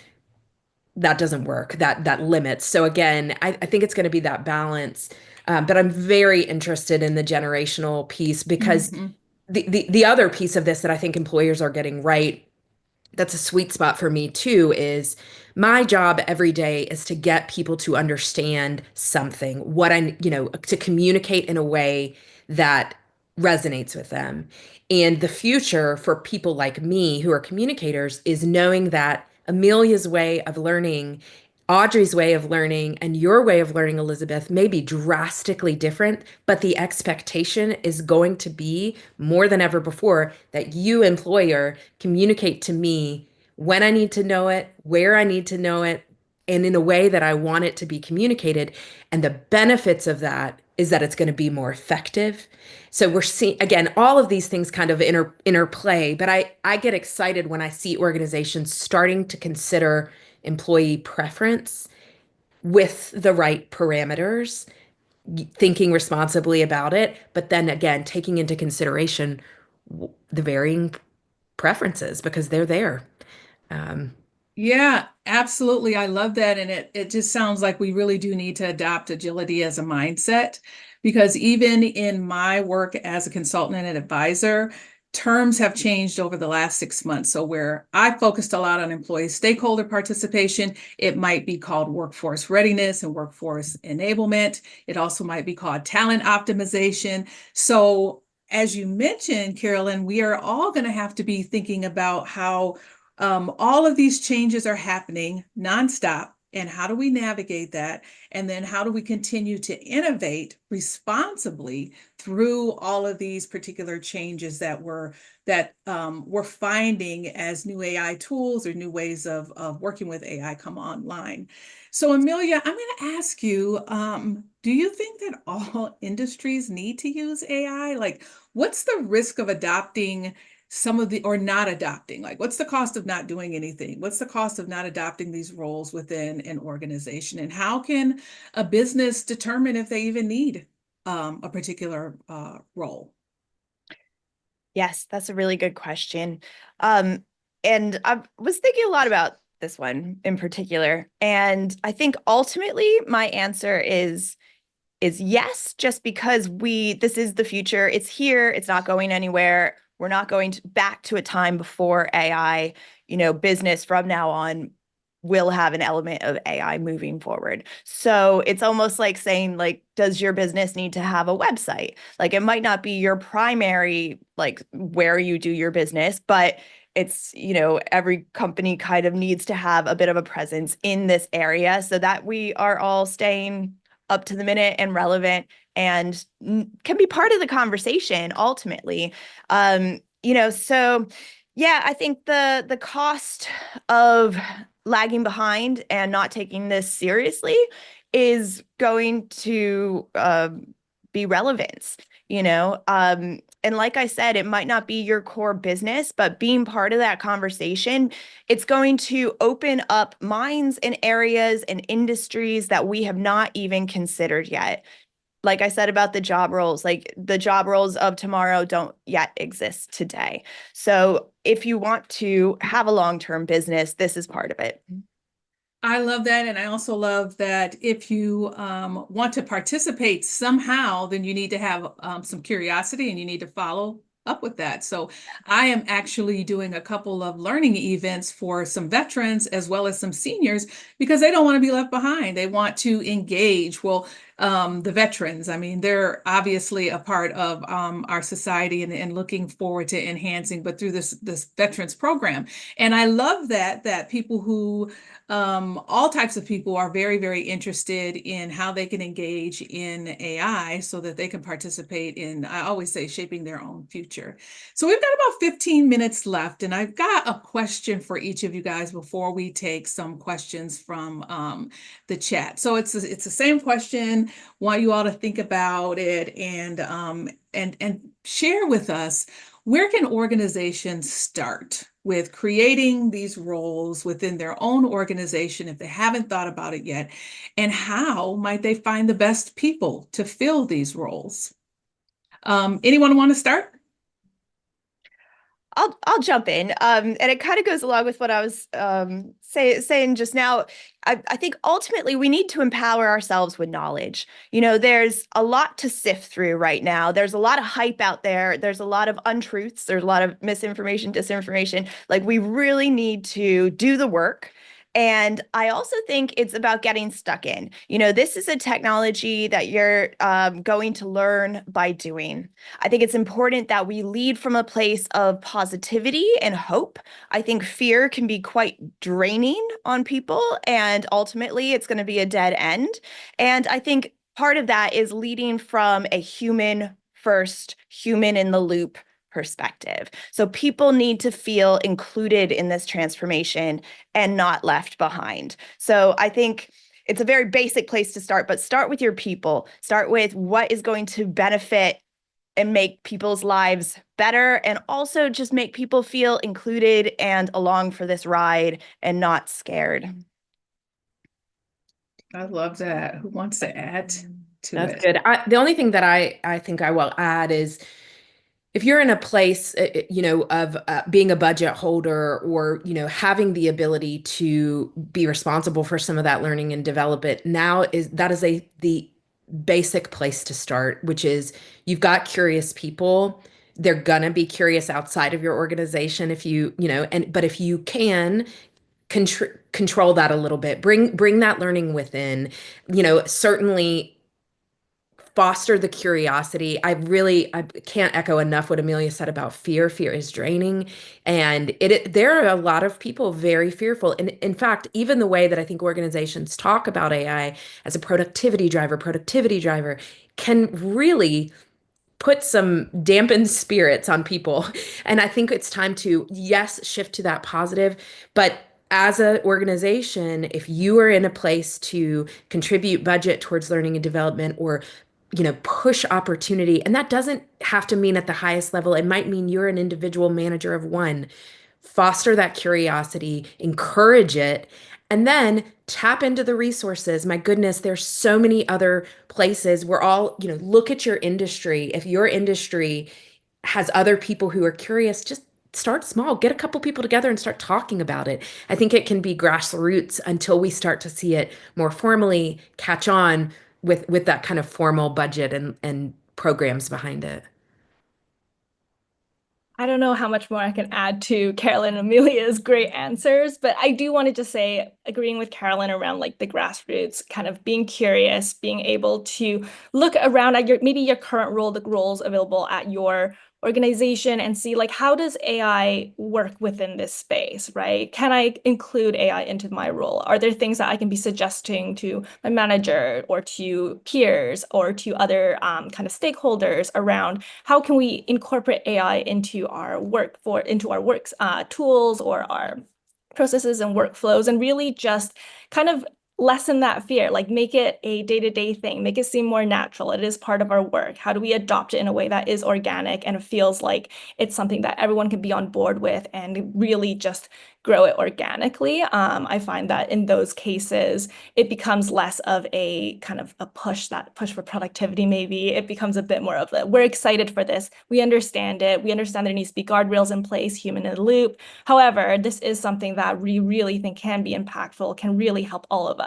that doesn't work, that limits. So again, I think it's going to be that balance. But I'm very interested in the generational piece, because the other piece of this that I think employers are getting right, that's a sweet spot for me too, is my job every day is to get people to understand something, to communicate in a way that resonates with them. And the future for people like me who are communicators is knowing that Amelia's way of learning, Audrey's way of learning, and your way of learning, Elizabeth, may be drastically different, but the expectation is going to be, more than ever before, that you, employer, communicate to me when I need to know it, where I need to know it, and in a way that I want it to be communicated. And the benefits of that is that it's going to be more effective. So we're seeing, again, all of these things kind of interplay, but I get excited when I see organizations starting to consider employee preference with the right parameters, thinking responsibly about it, but then again, taking into consideration the varying preferences because they're there. Um, Yeah, absolutely. I love that. And it just sounds like we really do need to adopt agility as a mindset, because even in my work as a consultant and an advisor, terms have changed over the last 6 months. So where I focused a lot on employee stakeholder participation, it might be called workforce readiness and workforce enablement. It also might be called talent optimization. So as you mentioned, Carolyn, we are all going to have to be thinking about how all of these changes are happening nonstop. And how do we navigate that? And then how do we continue to innovate responsibly through all of these particular changes that we're finding as new AI tools or new ways of working with AI come online? So, Amelia, I'm going to ask you, do you think that all industries need to use AI? Like, what's the risk of adopting some of the or not adopting? Like, what's the cost of not doing anything? What's the cost of not adopting these roles within an organization? And how can a business determine if they even need a particular role? Yes, that's a really good question. And I was thinking a lot about this one in particular. And I think ultimately my answer is yes, just because this is the future. It's here. It's not going anywhere. We're not going back to a time before AI. Business from now on will have an element of AI moving forward. So it's almost like saying, like, does your business need to have a website? Like, it might not be your primary, like, where you do your business, but it's, every company kind of needs to have a bit of a presence in this area so that we are all staying up to the minute and relevant and can be part of the conversation ultimately. So yeah, I think the cost of lagging behind and not taking this seriously is going to be relevance, and like I said, it might not be your core business, but being part of that conversation, it's going to open up minds and areas and industries that we have not even considered yet. Like I said about the job roles, like the job roles of tomorrow don't yet exist today. So if you want to have a long-term business, this is part of it. I love that. And I also love that if you want to participate somehow, then you need to have some curiosity and you need to follow up with that. So I am actually doing a couple of learning events for some veterans as well as some seniors because they don't want to be left behind. They want to engage. Well, the veterans, I mean, they're obviously a part of our society and looking forward to enhancing, but through this veterans program. And I love that people who all types of people are very, very interested in how they can engage in AI so that they can participate in, I always say, shaping their own future. So we've got about 15 minutes left, and I've got a question for each of you guys before we take some questions from the chat. So it's the same question. Want you all to think about it and share with us, where can organizations start with creating these roles within their own organization if they haven't thought about it yet? And how might they find the best people to fill these roles? Anyone want to start? I'll jump in. And it kind of goes along with what I was saying just now. I think ultimately we need to empower ourselves with knowledge. There's a lot to sift through right now. There's a lot of hype out there. There's a lot of untruths. There's a lot of misinformation, disinformation. Like, we really need to do the work. And I also think it's about getting stuck in. This is a technology that you're going to learn by doing. I think it's important that we lead from a place of positivity and hope. I think fear can be quite draining on people, and ultimately it's going to be a dead end. And I think part of that is leading from a human first, human in the loop perspective. So people need to feel included in this transformation and not left behind. So I think it's a very basic place to start, but start with your people. Start with what is going to benefit and make people's lives better, and also just make people feel included and along for this ride and not scared. I love that. Who wants to add to That's it? good. The only thing that I think I will add is if you're in a place, of being a budget holder or, having the ability to be responsible for some of that learning and development, that is the basic place to start, which is you've got curious people. They're gonna be curious outside of your organization but if you can control that a little bit, bring that learning within, certainly foster the curiosity. I can't echo enough what Amelia said about fear. Fear is draining, and there are a lot of people very fearful. And in fact, even the way that I think organizations talk about AI as a productivity driver can really put some dampened spirits on people. And I think it's time to, yes, shift to that positive, but as an organization, if you are in a place to contribute budget towards learning and development, or push opportunity, and that doesn't have to mean at the highest level, it might mean you're an individual manager of one, foster that curiosity, encourage it, and then tap into the resources. My goodness, there's so many other places. We're all, look at your industry. If your industry has other people who are curious, just start small. Get a couple people together and start talking about it. I think it can be grassroots until we start to see it more formally catch on with that kind of formal budget and programs behind it. I don't know how much more I can add to Carolyn and Amelia's great answers, but I do want to just say, agreeing with Carolyn around like the grassroots, kind of being curious, being able to look around at maybe your current role, the roles available at your organization, and see like, how does AI work within this space, right? Can I include AI into my role? Are there things that I can be suggesting to my manager or to peers or to other kind of stakeholders around how can we incorporate AI into our works tools or our processes and workflows, and really just kind of lessen that fear, like make it a day-to-day thing, make it seem more natural. It is part of our work. How do we adopt it in a way that is organic and it feels like it's something that everyone can be on board with and really just grow it organically? I find that in those cases, it becomes less of a kind of a push for productivity. Maybe it becomes a bit more of a, we're excited for this. We understand it. We understand there needs to be guardrails in place, human in the loop. However, this is something that we really think can be impactful, can really help all of us.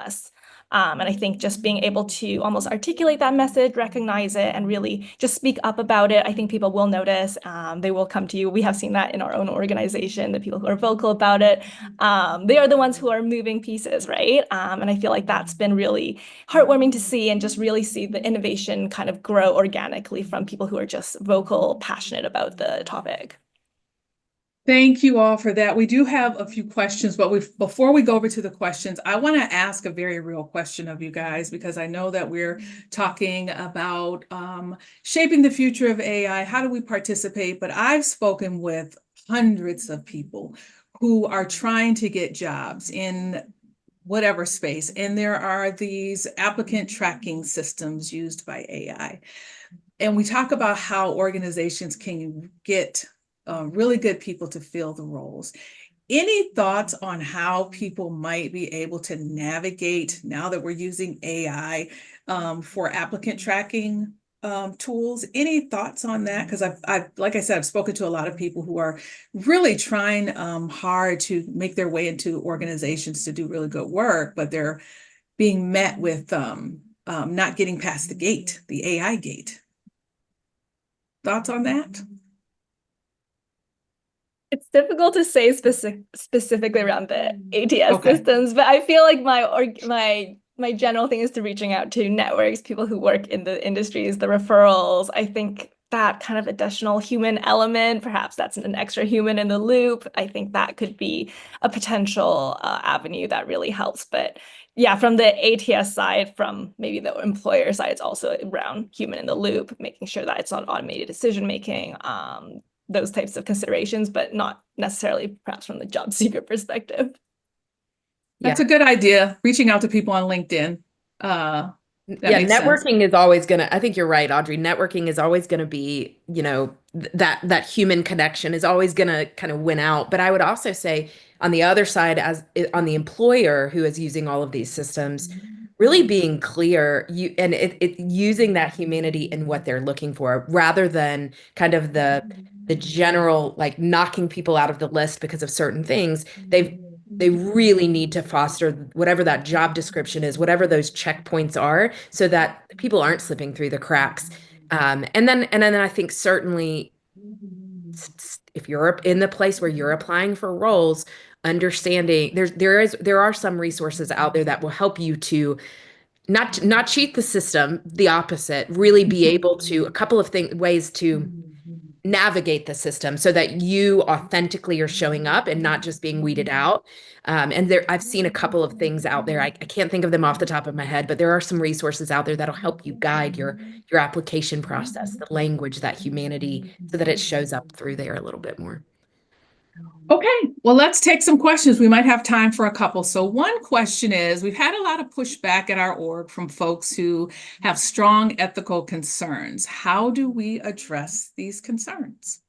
And I think just being able to almost articulate that message, recognize it, and really just speak up about it, I think people will notice. They will come to you. We have seen that in our own organization, the people who are vocal about it. They are the ones who are moving pieces, right? And I feel like that's been really heartwarming to see, and just really see the innovation kind of grow organically from people who are just vocal, passionate about the topic. Thank you all for that. We do have a few questions, but before we go over to the questions, I want to ask a very real question of you guys, because I know that we're talking about shaping the future of AI. How do we participate? But I've spoken with hundreds of people who are trying to get jobs in whatever space, and there are these applicant tracking systems used by AI. And we talk about how organizations can get really good people to fill the roles. Any thoughts on how people might be able to navigate now that we're using AI for applicant tracking tools? Any thoughts on that? Because I've, like I said, I've spoken to a lot of people who are really trying hard to make their way into organizations to do really good work, but they're being met with not getting past the gate, the AI gate. Thoughts on that? It's difficult to say specifically around the ATS systems, but I feel like my general thing is to reaching out to networks, people who work in the industries, the referrals. I think that kind of additional human element, perhaps that's an extra human in the loop. I think that could be a potential avenue that really helps. But yeah, from the ATS side, from maybe the employer side, it's also around human in the loop, making sure that it's not automated decision making. those types of considerations, but not necessarily perhaps from the job seeker perspective. That's a good idea. Reaching out to people on LinkedIn. Yeah, networking is always gonna, I think you're right, Audrey. Networking is always gonna be, that human connection is always gonna kind of win out. But I would also say on the other side, as on the employer who is using all of these systems, really being clear, it using that humanity in what they're looking for, rather than kind of the general like knocking people out of the list because of certain things. They really need to foster whatever that job description is, whatever those checkpoints are, so that people aren't slipping through the cracks. And then I think certainly if you're in the place where you're applying for roles, understanding there are some resources out there that will help you to not cheat the system, the opposite, really be able to a couple of ways to navigate the system so that you authentically are showing up and not just being weeded out. And I've seen a couple of things out there. I can't think of them off the top of my head, but there are some resources out there that'll help you guide your application process, the language, that humanity, so that it shows up through there a little bit more. Okay, well, let's take some questions. We might have time for a couple. So one question is, we've had a lot of pushback at our org from folks who have strong ethical concerns. How do we address these concerns?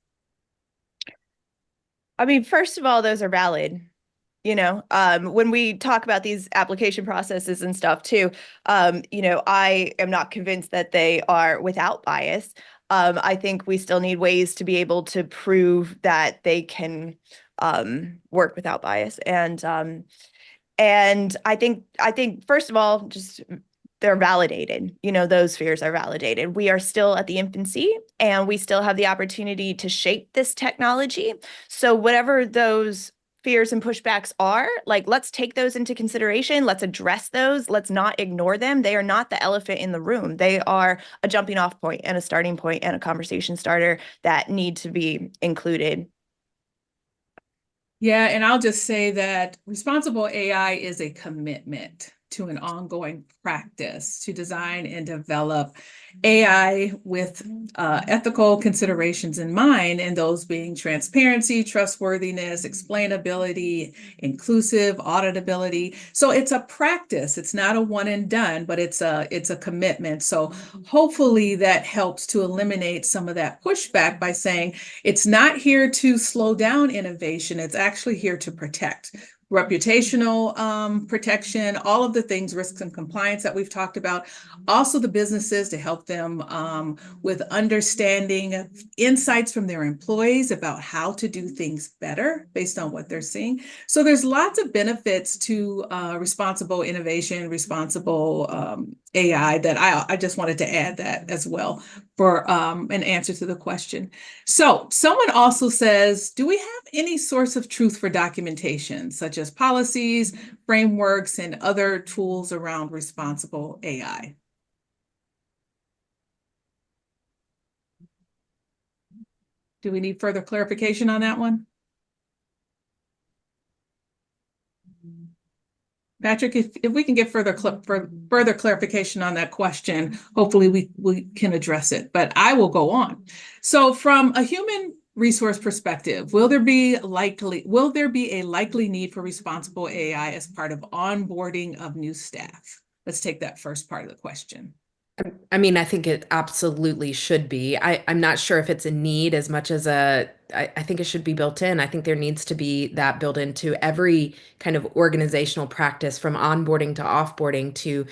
I mean, first of all, those are valid. When we talk about these application processes and stuff too, I am not convinced that they are without bias. I think we still need ways to be able to prove that they can work without bias. And I think first of all, just they're validated. Those fears are validated. We are still at the infancy, and we still have the opportunity to shape this technology. So whatever those fears and pushbacks are, like, let's take those into consideration. Let's address those. Let's not ignore them. They are not the elephant in the room. They are a jumping off point and a starting point and a conversation starter that need to be included. Yeah, and I'll just say that responsible AI is a commitment to an ongoing practice to design and develop AI with ethical considerations in mind, and those being transparency, trustworthiness, explainability, inclusive, auditability. So it's a practice. It's not a one and done, but it's a commitment. So hopefully that helps to eliminate some of that pushback by saying it's not here to slow down innovation. It's actually here to protect reputational protection, all of the things, risks and compliance that we've talked about. Also the businesses, to help them with understanding insights from their employees about how to do things better based on what they're seeing. So there's lots of benefits to responsible innovation, responsible AI, that I just wanted to add that as well for an answer to the question. So someone also says, do we have any source of truth for documentation, such as policies, frameworks, and other tools around responsible AI? Do we need further clarification on that one? Patrick, if we can get further clarification on that question, hopefully we can address it, but I will go on. So from a human resource perspective, will there be a likely need for responsible AI as part of onboarding of new staff? Let's take that first part of the question. I mean, I think it absolutely should be. I'm not sure if it's a need as much as I think it should be built in. I think there needs to be that built into every kind of organizational practice, from onboarding to offboarding to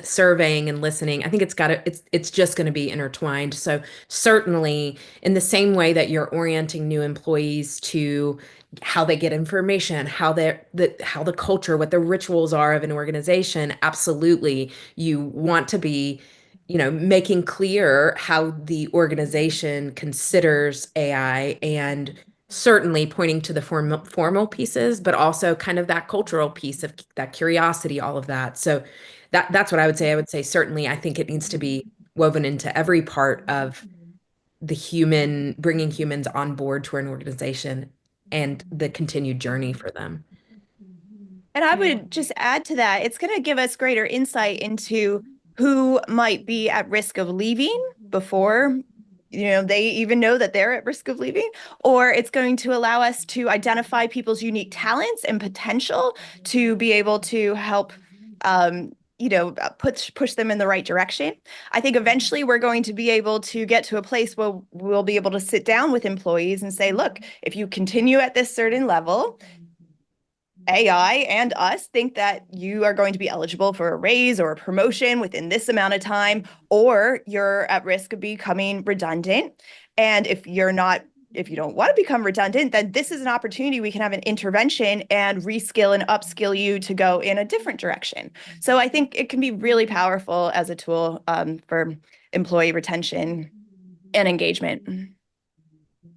surveying and listening. I think it's just going to be intertwined. So certainly in the same way that you're orienting new employees to how they get information, how the culture, what the rituals are of an organization, absolutely you want to be making clear how the organization considers AI, and certainly pointing to the formal pieces, but also kind of that cultural piece of that curiosity, all of that. So that's what I would say. I would say certainly I think it needs to be woven into every part of bringing humans on board to an organization and the continued journey for them. And I would just add to that, it's going to give us greater insight into who might be at risk of leaving before they even know that they're at risk of leaving, or it's going to allow us to identify people's unique talents and potential to be able to help push them in the right direction. I think eventually we're going to be able to get to a place where we'll be able to sit down with employees and say, look, if you continue at this certain level, AI and us think that you are going to be eligible for a raise or a promotion within this amount of time, or you're at risk of becoming redundant. And if you don't want to become redundant, then this is an opportunity we can have an intervention and reskill and upskill you to go in a different direction. So I think it can be really powerful as a tool for employee retention and engagement.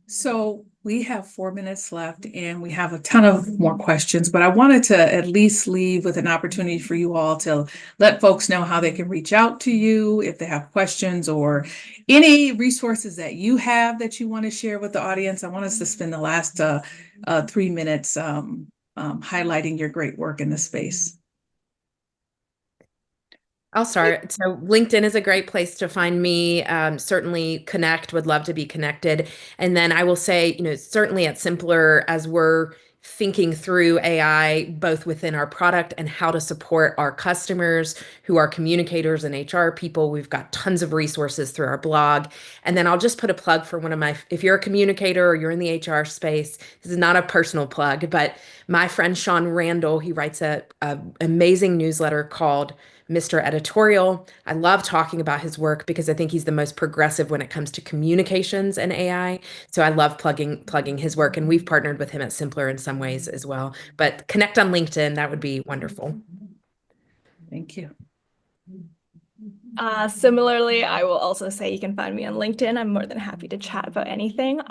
So we have 4 minutes left and we have a ton of more questions, but I wanted to at least leave with an opportunity for you all to let folks know how they can reach out to you if they have questions or any resources that you have that you want to share with the audience. I want us to spend the last 3 minutes highlighting your great work in this space. I'll start. So LinkedIn is a great place to find me. Certainly connect, would love to be connected. And then I will say, certainly at Simpplr, as we're thinking through AI, both within our product and how to support our customers who are communicators and HR people, we've got tons of resources through our blog. And then I'll just put a plug for if you're a communicator or you're in the HR space, this is not a personal plug, but my friend Sean Randall, he writes a amazing newsletter called Mr. Editorial. I love talking about his work because I think he's the most progressive when it comes to communications and AI. So I love plugging his work, and we've partnered with him at Simpplr in some ways as well. But connect on LinkedIn, that would be wonderful. Thank you. Similarly, I will also say you can find me on LinkedIn. I'm more than happy to chat about anything.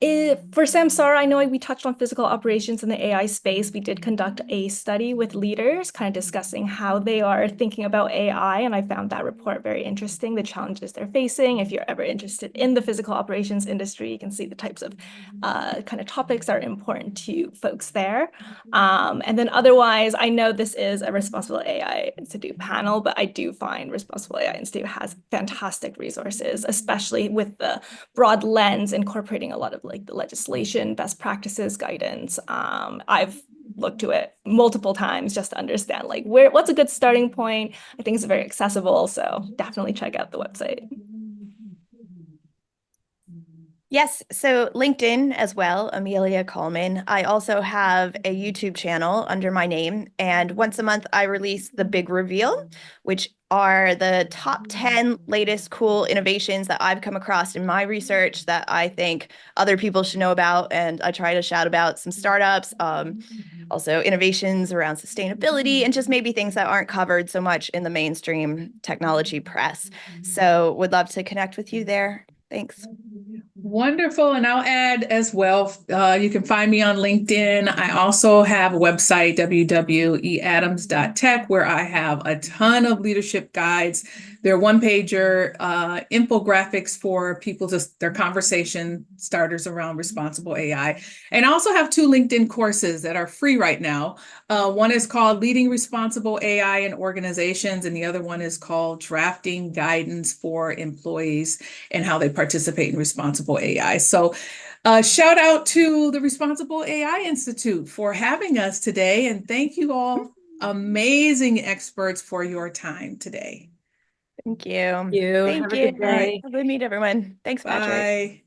For Samsara, I know we touched on physical operations in the AI space. We did conduct a study with leaders, kind of discussing how they are thinking about AI, and I found that report very interesting, the challenges they're facing. If you're ever interested in the physical operations industry, you can see the types of kind of topics that are important to folks there. And then otherwise, I know this is a Responsible AI Institute panel, but I do find Responsible AI Institute has fantastic resources, especially with the broad lens incorporating a lot of like the legislation, best practices, guidance. I've looked to it multiple times just to understand like what's a good starting point. I think it's very accessible, so definitely check out the website. Yes, so LinkedIn as well, Amelia Coleman. I also have a YouTube channel under my name, and once a month I release the Big Reveal, which are the top 10 latest cool innovations that I've come across in my research that I think other people should know about, and I try to shout about some startups, also innovations around sustainability, and just maybe things that aren't covered so much in the mainstream technology press. So would love to connect with you there. Thanks. Wonderful. And I'll add as well, you can find me on LinkedIn. I also have a website, www.eadams.tech, where I have a ton of leadership guides. They're one-pager infographics for people, just their conversation starters around responsible AI. And I also have 2 LinkedIn courses that are free right now. One is called Leading Responsible AI in Organizations, and the other one is called Drafting Guidance for Employees and How They Participate in Responsible AI. So shout out to the Responsible AI Institute for having us today. And thank you all, amazing experts, for your time today. Thank you. Thank you. Thank Have a you. good day. Good meet everyone. Thanks, Patrick. Bye.